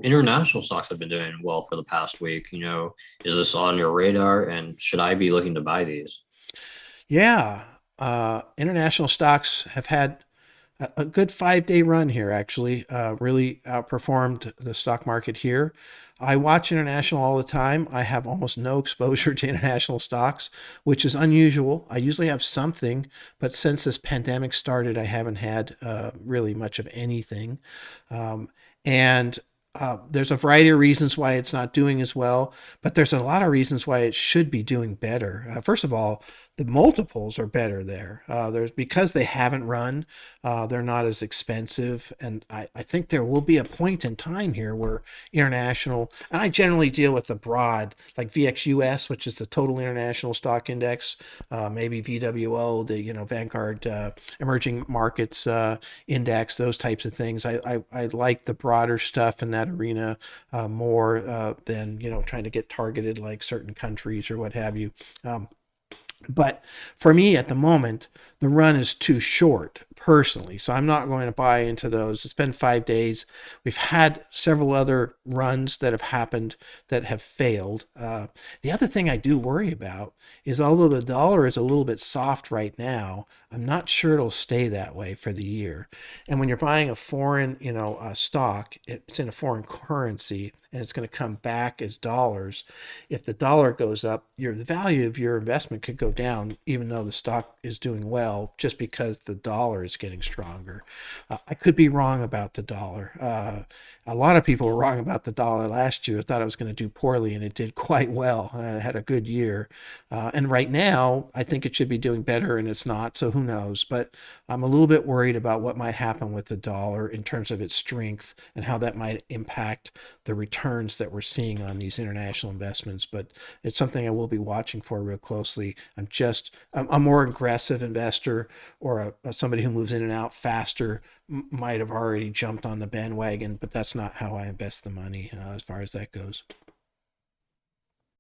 international stocks have been doing well for the past week. Is this on your radar and should I be looking to buy these? Yeah, international stocks have had a good 5 day run here, actually. Really outperformed the stock market here. I watch international all the time. I have almost no exposure to international stocks, which is unusual. I usually have something, but since this pandemic started, I haven't had really much of anything. And There's a variety of reasons why it's not doing as well, but there's a lot of reasons why it should be doing better. First of all, the multiples are better there. There's because they haven't run, they're not as expensive, and I think there will be a point in time here where international, and I generally deal with the broad, like VXUS, which is the total international stock index, maybe VWO, the Vanguard Emerging Markets Index, those types of things. I like the broader stuff in that arena more than trying to get targeted like certain countries or what have you. But for me at the moment, the run is too short personally. So I'm not going to buy into those. It's been 5 days. We've had several other runs that have happened that have failed. The other thing I do worry about is although the dollar is a little bit soft right now, I'm not sure it'll stay that way for the year. And when you're buying a foreign, stock, it's in a foreign currency and it's going to come back as dollars. If the dollar goes up, the value of your investment could go down, even though the stock is doing well, just because the dollar is getting stronger. I could be wrong about the dollar. A lot of people were wrong about the dollar last year. Thought it was going to do poorly, and it did quite well. Had a good year, and right now I think it should be doing better, and it's not. So who knows? But I'm a little bit worried about what might happen with the dollar in terms of its strength and how that might impact the returns that we're seeing on these international investments. But it's something I will be watching for real closely. I'm a more aggressive investor, or somebody who moves in and out faster might have already jumped on the bandwagon, but that's not how I invest the money as far as that goes.